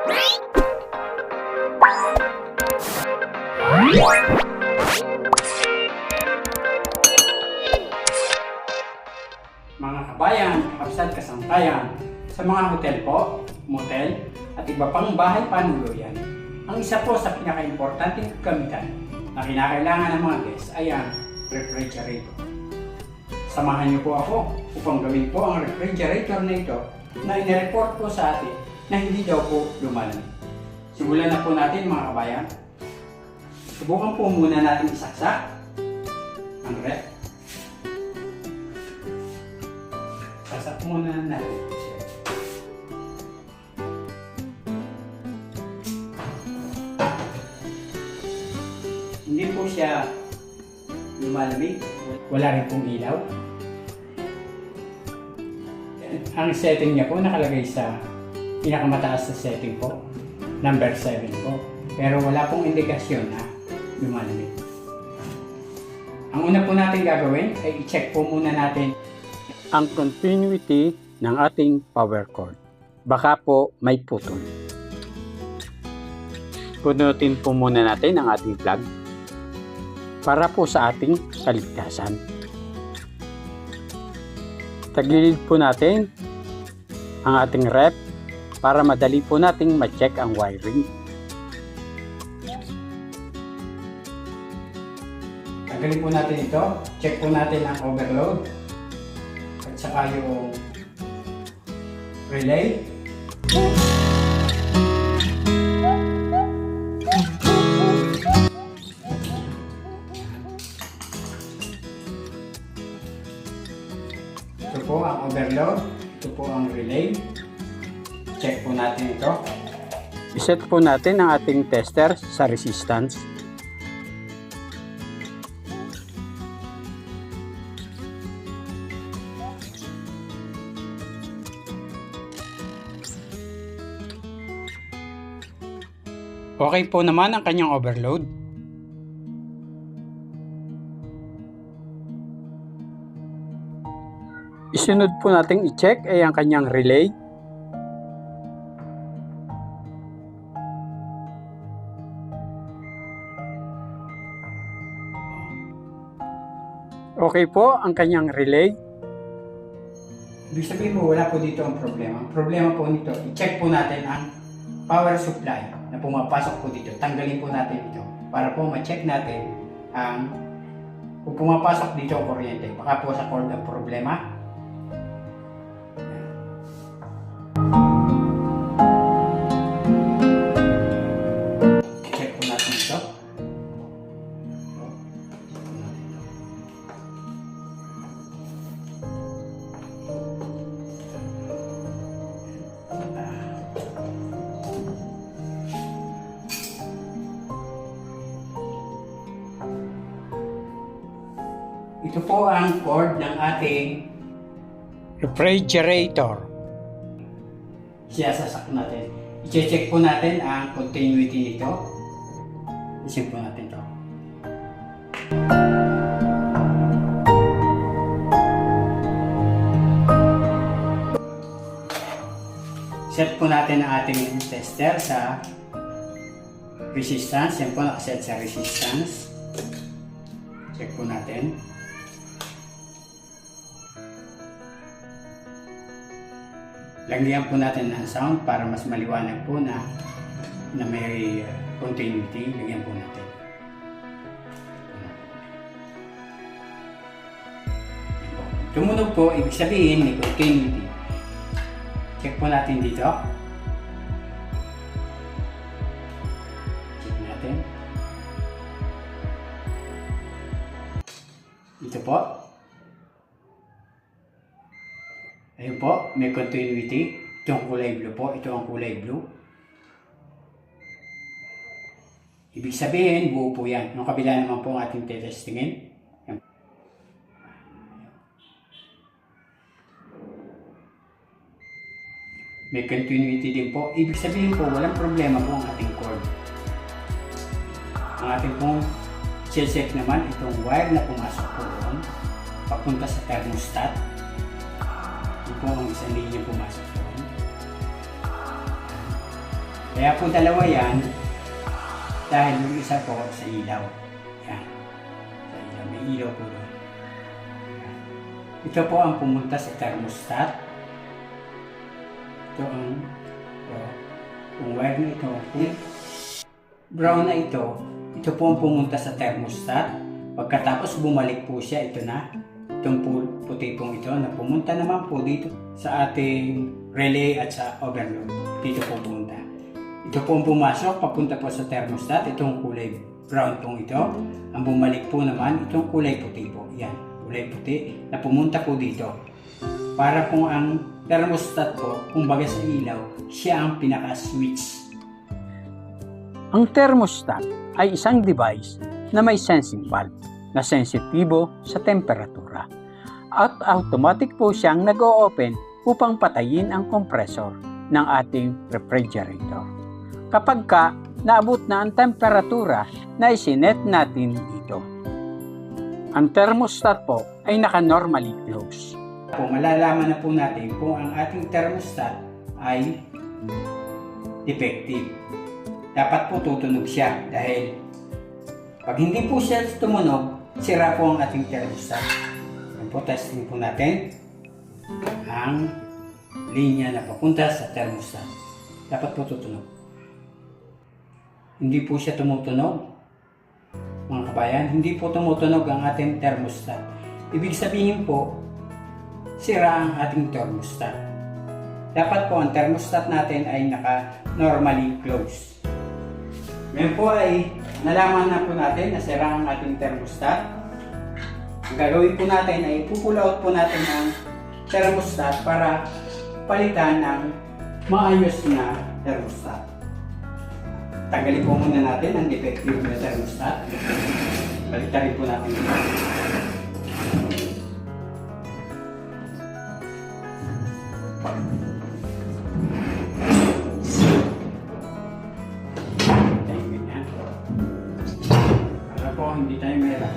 Mga kabayan, kapsat kasampayan, sa mga hotel po, motel, at iba pang bahay panuluyan, ang isa po sa pinaka-importanting kagamitan na kinakailangan ng mga guests ay ang refrigerator. Samahan niyo po ako upang gawin po ang refrigerator na ito na inireport po sa atin na hindi daw po lumalamig. Simulan na po natin mga kabayan. Subukan po muna natin isaksak ang ref. Saksak muna natin. Hindi po siya lumalamig. Wala rin pong ilaw. Ang setting niya po nakalagay sa pinakamataas na setting po. Number 7 po. Pero wala pong indikasyon na lumalamig. Ang una po natin gagawin ay i-check po muna natin ang continuity ng ating power cord. Baka po may putol. Punutin po muna natin ang ating plug para po sa ating kaligtasan. Tagilid po natin ang ating ref para madali po nating ma-check ang wiring. Tanggalin po natin ito. Check po natin ang overload at saka yung relay. Ito po ang overload. Ito po ang relay. Check po natin ito. I-set po natin ang ating tester sa resistance. Okay po naman ang kanyang overload. Isunod po nating i-check ay ang kanyang relay. Okay po ang kanyang relay. Ibig sabihin po wala po dito ang problema. Ang problema po nito, i-check po natin ang power supply na pumapasok po dito. Tanggalin po natin ito para po ma-check natin ang kung pumapasok dito ang kuryente. Baka po sa cord ang problema. Check po natin ito. Ito po ang cord ng ating refrigerator. Siyasasak natin. I-check po natin ang continuity nito. I-check po natin ito. Set po natin ang ating tester sa resistance. Yan po nakaset sa resistance. Check po natin. Lagyan po natin ng sound para mas maliwanag po na may continuity. Lagyan po natin. Tumunog po, ibig sabihin may continuity. Check po natin dito. Check natin. Ito po. Ayun po, may continuity. Ito ang kulay blue po. Ito ang kulay blue. Ibig sabihin, buo po yan. Yung kabila naman po ang ating tetestingin. May continuity din po. Ibig sabihin po, walang problema po ang ating cord. Ang ating pong check naman, itong wire na pumasok po doon, papunta sa thermostat. Ito po ang isang linya pumasok doon. Kaya po dalawa yan, dahil yung isa po sa ilaw. Yan. Sa ilaw. May ilaw po doon. Yan. Ito po ang pumunta sa thermostat. Ito ang wire na ito. Kung brown na ito po ang pumunta sa thermostat. Pagkatapos bumalik po siya, ito na. Itong puti pong ito na pumunta naman po dito sa ating relay at sa overload. Dito po pumunta. Ito po ang pumasok, papunta po sa thermostat. Itong kulay brown pong ito. Ang bumalik po naman, itong kulay puti po. Yan, kulay puti na pumunta po dito. Para po ang thermostat po, kumbaga sa ilaw, siya ang pinaka-switch. Ang thermostat ay isang device na may sensing valve na sensitibo sa temperatura at automatic po siyang nag-o-open upang patayin ang compressor ng ating refrigerator. Kapag ka naabot na ang temperatura na isinet natin dito. Ang thermostat po ay naka-normally close. Malalaman na po natin kung ang ating thermostat ay defective. Dapat po tutunog siya dahil pag hindi po siya tumunog, sira po ang ating thermostat. Yan po, testing po natin ang linya na papunta sa thermostat. Dapat po tutunog. Hindi po siya tumutunog. Mga kabayan, hindi po tumutunog ang ating thermostat. Ibig sabihin po, sira ang ating thermostat. Dapat po ang thermostat natin ay naka-normally close. Ngayon po ay nalaman na po natin na sira ang ating thermostat. Ang gagawin po natin ay pull out po natin ang thermostat para palitan ng maayos na thermostat. Tanggalin po muna natin ang defective na thermostat. Baliktad po natin ito. Hindi tayo meron.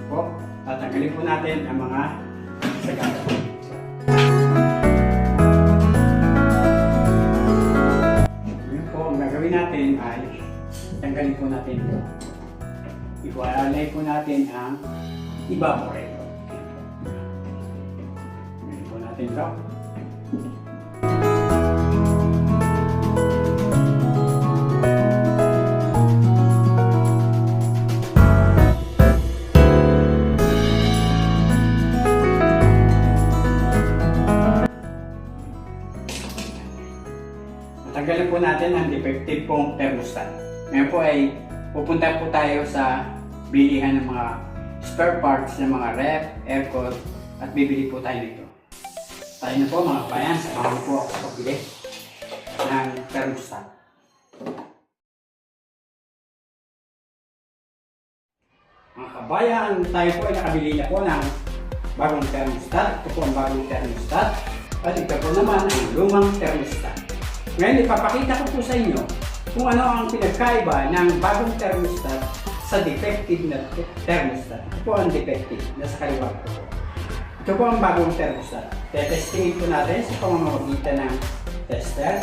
Po, tatanggalin po natin ang mga sagada. Ngayon po, ang gagawin natin ay tanggalin po natin ito. Iwalay po natin ang evaporator. Tanggalin po natin ito. Tanggalin po natin ang defective pong thermostat. Ngayon po ay pupunta po tayo sa bilihan ng mga spare parts ng mga ref, aircon at bibili po tayo nito. Tayo na po mga kabayan, samahan po ako sa pagbili ng thermostat. Mga kabayan, tayo po ay nakabili na po ng bagong thermostat. Ito po ang bagong thermostat at ito po naman ang lumang thermostat. Ngayon, ipapakita ko po sa inyo kung ano ang pinagkaiba ng bagong thermostat sa defective na thermostat. Ito po ang defective, nasa kaliwa ko po. Ito po ang bagong thermostat. Tetestingin po natin sa pamamagitan ng tester.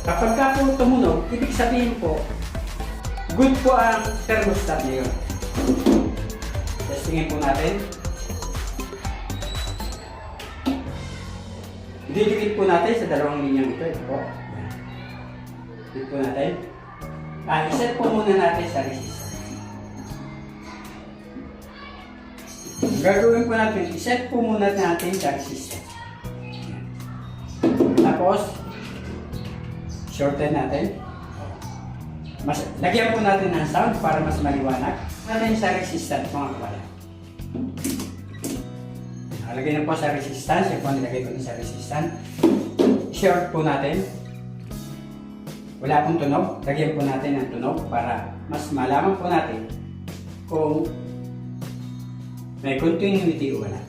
Kapag ka po tumunog, ibig sabihin po, good po ang thermostat na yun. Testingin po natin. Didikit po natin sa dalawang linyang ito. Ito po. Dikit po natin. I-set po muna natin sa resistance. Gagawin po natin, i-set po muna natin sa resistance. Tapos, shorten natin. Lagyan po natin ng sound para mas maliwanag. Natin sa resistance mga kabayan. Lagay na po sa resistance. Yan po nilagay ko na sa resistance. Short po natin. Wala pong tunog. Lagyan po natin ng tunog para mas malaman po natin kung may continuity o wala.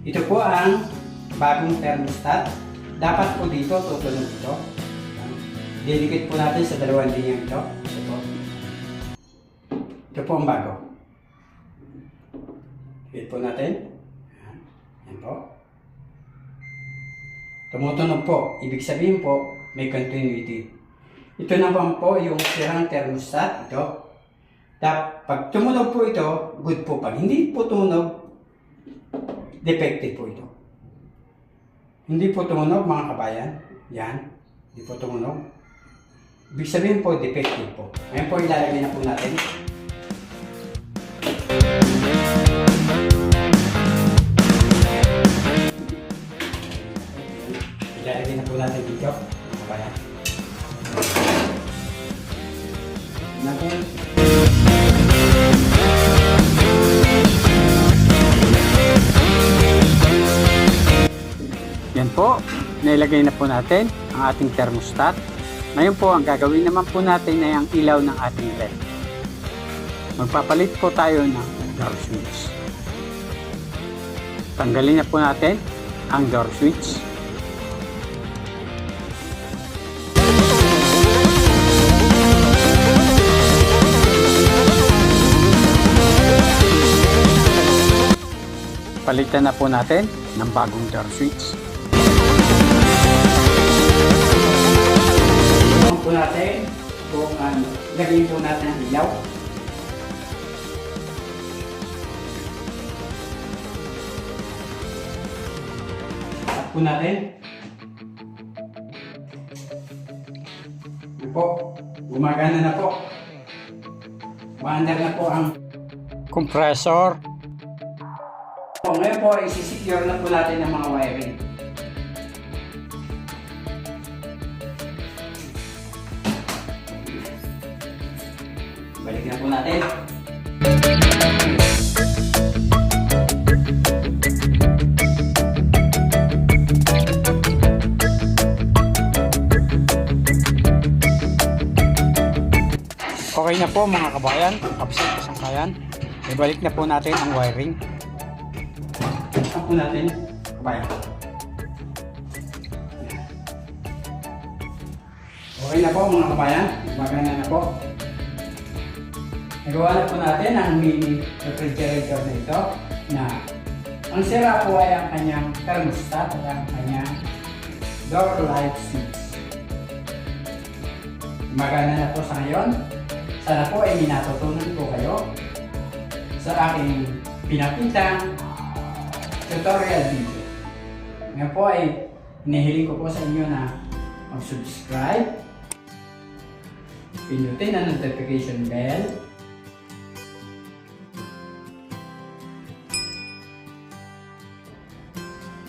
Ito po ang bagong thermostat. Dapat po dito tutunog ito. Didikit po natin sa dalawang linyang ito. Ito po. Ito po ang bago. Hit po natin. Yan po. Tumutunog po. Ibig sabihin po, may continuity. Ito naman po yung sirang thermostat. Ito. Pag tumunog po ito, good po. Pag hindi po tumunog, defective po ito. Hindi po tumunog mga kabayan. Yan. Hindi po tumunog. Ibig sabihin po, defective po. Ngayon po ilalagay na po natin. Ilalagay na po natin dito. Mga kabayan. Natin. Yan po, nailagay na po natin ang ating thermostat. Ngayon po, ang gagawin naman po natin ay ang ilaw ng ating LED. Magpapalit po tayo ng door switch. Tanggalin na po natin ang door switch. Palitan na po natin ng bagong door switch. Ito po natin kung lagyan po natin ang ilaw. At po natin. Yan po. Gumagana na po. Maandar na po ang Compressor. Ngayon po, isi-secure na po natin ang mga wiring. Balik na po natin. Okay na po mga kabayan, kapsat kasangkayan. Ibalik na po natin ang wiring. Ang po natin, kabayan. Okay na po mga kabayan, maganda na po. Nagawa na po natin ang mini refrigerator na ito na ang sira po ay ang kanyang thermostat at ang kanyang door light switch. Maganda na po sa ngayon. Sana po ay minatutunan po kayo sa aking pinakitang tutorial video. Ngayon po ay hinihiling ko po sa inyo na mag-subscribe, pindutin ang notification bell,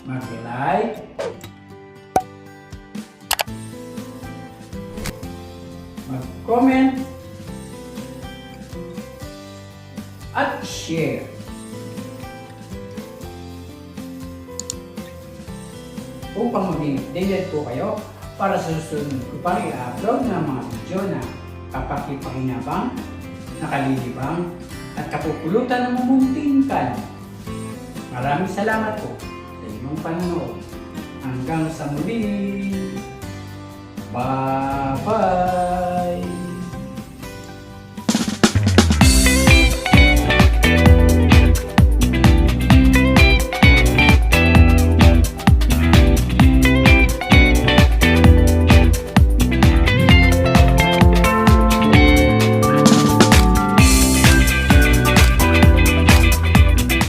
mag-like, mag-comment, at share. Upang maging updated po kayo para sa susunod ko pang i-upload ng mga video na kapakipakinabang, nakalilibang, at kapupulutan ng mumuntingkan. Maraming salamat po sa inyong panonood. Hanggang sa muli. Bye-bye!